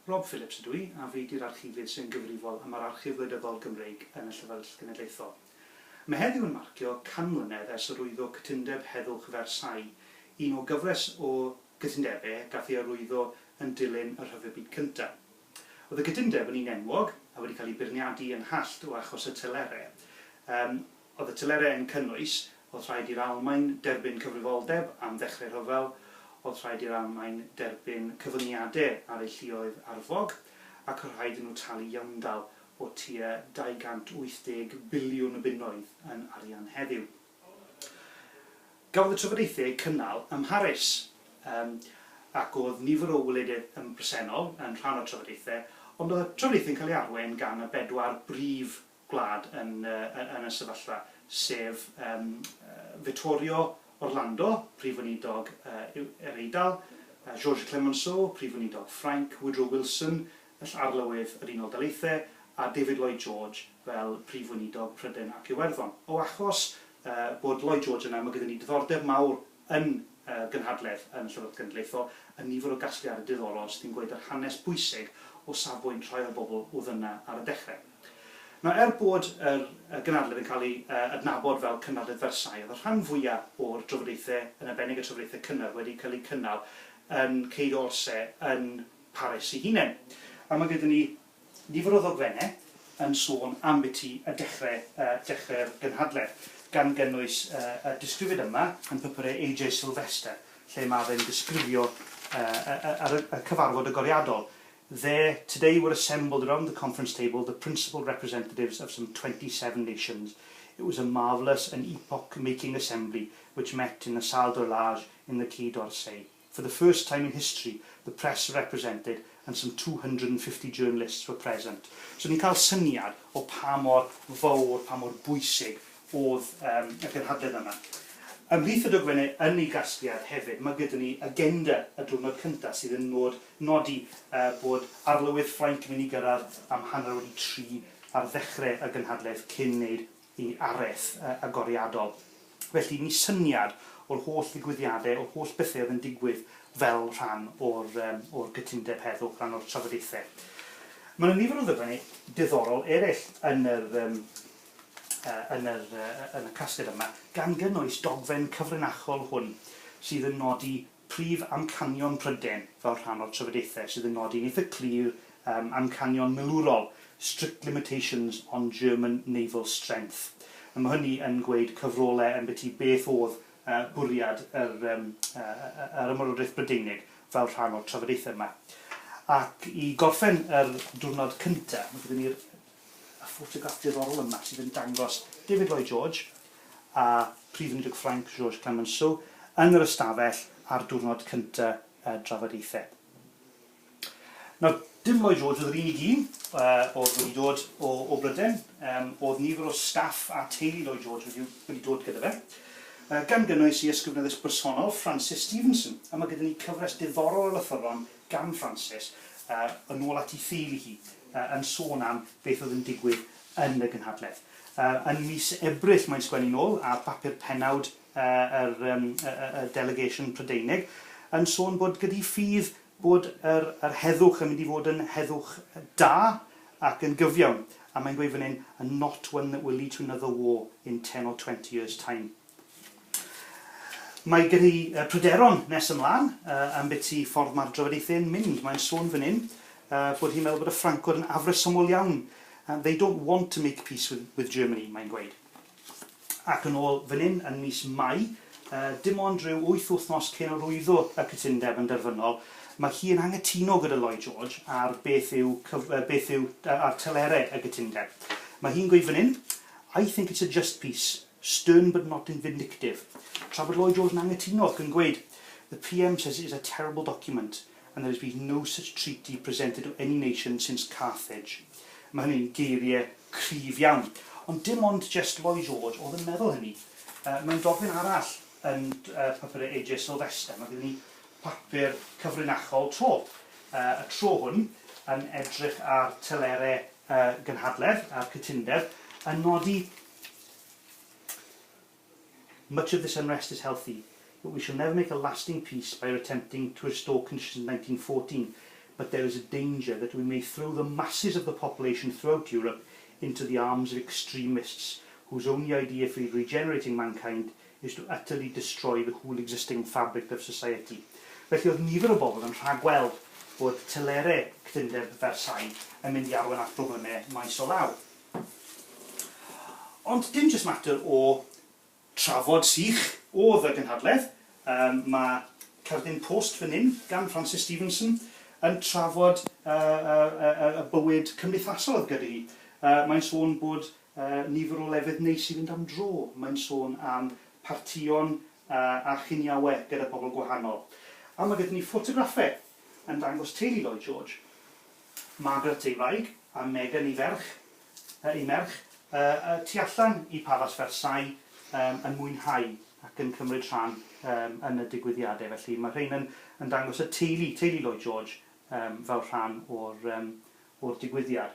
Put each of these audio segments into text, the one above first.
Rob Phillips ydw I, a fi di'r archifydd sy'n gyfrifol am yr Archif Wleidyddol Gymreig yn y Llyfrgell Genedlaethol. Mae heddiw yn marcio 100 mlynedd ers arwyddo Cytundeb Heddwch Versailles, un o gyfres o gytundebau gath ei arwyddo yn dilyn y Rhyfel Byd Cyntaf. Oedd y gytundeb yn un enwog a wedi cael ei beirniadu yn hallt o achos y telerau. Oedd y telerau yn cynnwys, oedd rhaid i'r Almaen derbyn cyfrifoldeb am ddechrau'r rhyfel, oedd rhaid i'r Almaen derbyn cyfyngiadau ar eu lluoedd arfog, ac oedd rhaid nhw talu iawndal o tua 280 biliwn o bunnoedd yn arian heddiw. Gafodd y trafodaethau cynnal ym Mharis, ac oedd nifer o wledydd yn bresennol yn rhan o'r trafodaethau, ond oedd y trafodaethau'n cael ei arwain gan y 4 brif gwlad yn y sefyllfa, sef Vittorio Orlando, prif weinidog yr Eidal, George Clemenceau, prif weinidog Ffrainc, Woodrow Wilson, arlywydd yr Unol Daleithiau, a David Lloyd George fel prif weinidog Prydain ac Iwerddon. O achos bod Lloyd George yna, mae gyda ni diddordeb mawr yn gynhadledd yn y Llyfrgell Genedlaethol, a nifer o gasgliadau diddorol sydd yn gweud yr hanes bwysig o safbwynt rhai o'r bobl oedd yna ar y dechrau. Nawr, bod yr gynhadledd yn cael ei adnabod fel Cynhadledd Versailles, oedd y rhan fwyaf o'r trafodaethau, yn arbennig y trafodaethau cynnar, wedi cael ei cynnal yn Ceid Orsau yn Paris ei hunain. A mae gyda ni nifer o ddogfennau yn sôn ambiti y dechrau'r gynhadledd, gan gynnwys y disgrifiad yma yn papurau A.J. Sylvester, lle mae fe'n disgrifio ar y cyfarfod agoriadol. There, today were assembled around the conference table the principal representatives of some 27 nations. It was a marvellous and epoch-making assembly which met in the Salle d'Orlage in the Quai d'Orsay. For the first time in history, the press represented and some 250 journalists were present. So ni'n cael syniad o pa mor fawr, pa mor bwysig oedd y gynhadledd yma. Ymhlith y dogfennau yn ei gasgliad hefyd, mae gyda ni agenda y diwrnod cyntaf sydd yn nodi bod arlywydd Ffrainc yn mynd i gyrraedd am 2:03 ar ddechrau y gynhadledd cyn wneud ei areth agoriadol. Felly, ni syniad o'r holl ddigwyddiadau, o'r holl bethau oedd yn digwydd fel rhan o'r gytundeb heddwch, rhan o'r trafodaethau. Mae yna nifer o ddogfennau diddorol eraill yn y casgliad yma, gan gynnwys dogfen cyfrinachol hwn sydd yn nodi prif amcanion Prydain fel rhan o'r trafodaethau, sydd yn nodi yn eitha clir amcanion milwrol, strict limitations on German naval strength. A mae hynny yn gweud cyfrolau yn byti beth oedd bwriad yr ymarodraeth Brydeinig fel rhan o'r trafodaethau yma. Ac i gorffen yr diwrnod cyntaf, mae gyda ni'r ffotograff diddorol yma sydd yn dangos David Lloyd George a prif weinidog Ffrainc George Clemenceau yn yr ystafell ar diwrnod cyntaf drafodaethau. Nawr, dim Lloyd George oedd yr unig un oedd wedi dod o Brydain. Oedd nifer o staff a teulu Lloyd George wedi dod gyda fe. Gan gynnwys i ysgrifennydd bersonol Francis Stevenson. A mae gyda ni cyfres diddorol o lythyron gan Francis yn ôl at ei theulu hi, yn sôn am beth oedd yn digwydd yn y gynhadledd. Yn mis Ebrill mae'n sgwennu nôl ar bapur pennawd y delegation Prydeinig, yn sôn bod gyda'i ffydd bod yr heddwch yn mynd i fod yn heddwch da ac yn gyfiawn. A mae'n gweud fan hyn, and not one that will lead to another war in 10 or 20 years' time. Mae gyda'i pryderon nes ymlaen am beth i ffordd mae'r drafodaethau'n mynd. Mae'n sôn fan hyn bod hi'n meddwl bod y Ffrancwyr yn afresymol iawn. They don't want to make peace with Germany, mae'n gweud. Ac yn ôl fan hyn, yn mis Mai, dim ond rhyw 8 wythnos cyn arwyddo y cytundeb yn derfynol, mae hi yn anghytuno gyda Lloyd George ar beth yw ar telerau y gytundeb. Mae hi'n gweud fan hyn, I think it's a just peace, stern but not vindictive. Tra bod Lloyd George yn anghytuno ac yn gweud, the PM says it is a terrible document and there has been no such treaty presented to any nation since Carthage. Mae hynny'n geiriau cryf iawn. Ond dim ond just Lloyd George oedd yn meddwl hynny. Mae'n dogfen arall yn papurau A.J. Sylvester. Mae gen ni papur cyfrinachol tro. Y tro hwn yn edrych ar telerau gynhadledd, a'r cytundeb, yn nodi much of this unrest is healthy, but we shall never make a lasting peace by attempting to restore conditions in 1914. but there is a danger that we may throw the masses of the population throughout Europe into the arms of extremists whose only idea for regenerating mankind is to utterly destroy the whole existing fabric of society. Felly oedd nifer o bobl yn rhagweld bod tylerau Cytundeb Versailles yn mynd i arwain at broblemau maes o law. Ond dim jyst mater o trafod sych oedd y gynhadledd. Mae cerdyn post fan hyn gan Francis Stevenson yn trafod y bywyd cymdeithasol oedd gyda hi. Mae'n sôn bod nifer o lefydd neis i fynd am dro. Mae'n sôn am partion a chiniawau gyda pobl gwahanol. A mae gyda ni ffotograffau yn dangos teulu Lloyd George. Margaret ei wraig a Megan ei merch tu allan i Palace Versailles yn mwynhau ac yn cymryd rhan yn y digwyddiadau. Felly mae rhain yn dangos y teulu Lloyd George fel rhan o'r digwyddiad.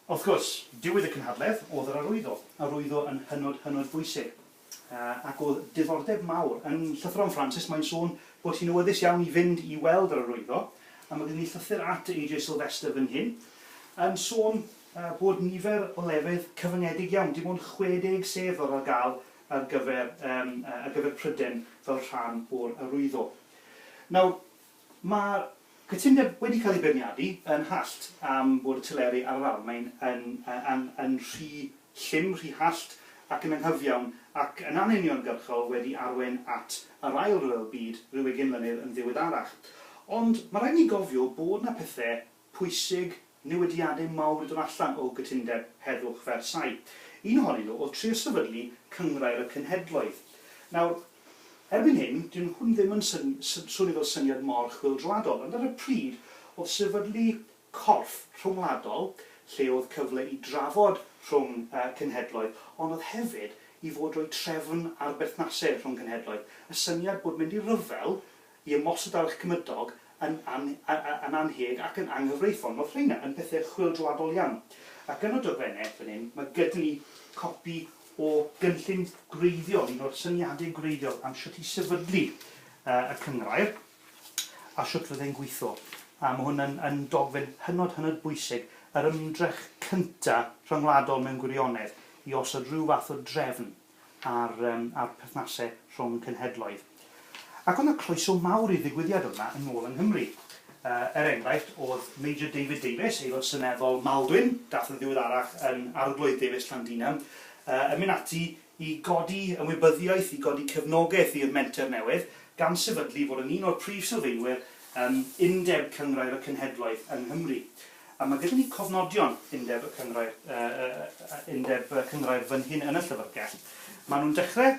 Wrth gwrs, diwedd y cynhadledd oedd yr arwyddo. Arwyddo yn hynod bwysig. Ac oedd diddordeb mawr. Yn llythyron Francis mae'n sôn bod hi'n awyddus iawn i fynd i weld yr arwyddo, a mae gen i llythyr at A.J. Sylvester fan hyn, yn sôn bod nifer o lefydd cyfyngedig iawn, dim ond 60 sedd ar gael ar gyfer Prydain fel rhan o'r arwyddo. Nawr, mae Cytundeb wedi cael ei beirniadu yn hallt am bod y tyleri ar yr Almaen yn rhy llym, rhy hallt ac yn anghyfiawn ac yn anuniongyrchol wedi arwain at yr ail ryfel byd rhyw 20 mlynedd yn ddiweddarach. Ond mae rhaid ni gofio bod yna pethau pwysig, newidiadau mawr i dod allan o Cytundeb Heddwch Versailles. Un ohonyn nhw oedd trio sefydlu cynghrair y cenhedloedd. Nawr, erbyn hyn, dyn hwn ddim yn swnio fel syniad mor chwyldroadol, ond ar y pryd oedd sefydlu corff rhwngwladol lle oedd cyfle i drafod rhwng cenhedloedd, ond oedd hefyd i fod rhoi trefn ar berthnasau rhwng cenhedloedd. Y syniad bod mynd i ryfel i ymosod ar eich cymydog yn anheg ac yn anghyfreithlon. Oedd rhaina yn pethau chwyldroadol iawn. Ac yn y dogfennau fan hyn, mae gyda ni copi o gynllun gwreiddiol, un o'r syniadau gwreiddiol am sut i sefydlu y cynghrair a sut fyddai'n gweithio. A mae hwn yn dogfen hynod bwysig, yr ymdrech cyntaf rhyngwladol mewn gwirionedd i osod rhyw fath o drefn ar perthnasau rhwng cenhedloedd. Ac oedd yna croeso mawr i ddigwyddiad yma yn ôl yng Nghymru. Enghraifft oedd Major David Davies, aelod seneddol Maldwyn, dath yn ddiweddarach yn Arglwydd Davies Llandinam, yn mynd ati i godi ymwybyddiaeth, i godi cefnogaeth i'r menter newydd, gan sefydlu fod yn un o'r prif sylfaenwyr undeb cynghrair y cenhedloedd yng Nghymru. A mae gyda ni cofnodion undeb cynghrair fan hyn yn y llyfrgell. Maen nhw'n dechrau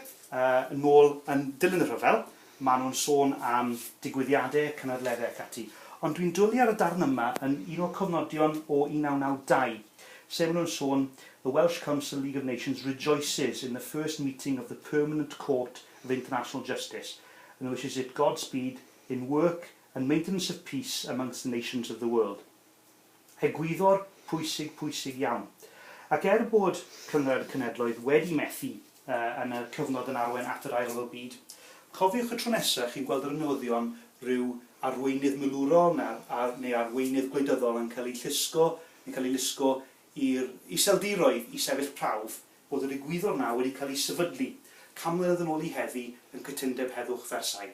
nôl yn dilyn y rhyfel, maen nhw'n sôn am digwyddiadau, cynadleddau ac ati. Ond dwi'n dwlu ar y darn yma yn un o'r cofnodion o 1992, sef maen nhw'n sôn the Welsh Council League of Nations rejoices in the first meeting of the Permanent Court of International Justice and wishes it Godspeed in work and maintenance of peace amongst the nations of the world. Egwyddor pwysig iawn. Ac bod Cyngor Cenhedloedd wedi methu yn y cyfnod yn arwain at yr ail ryfel byd, cofiwch y tro nesaf chi'n gweld yr newyddion rhyw arweinydd milwrol neu arweinydd gwleidyddol yn cael ei lusgo i'r iseldiroedd i sefyll prawf bod yr egwyddor na wedi cael ei sefydlu camlynedd yn ôl i heddi yn Cytundeb Heddwch Versailles.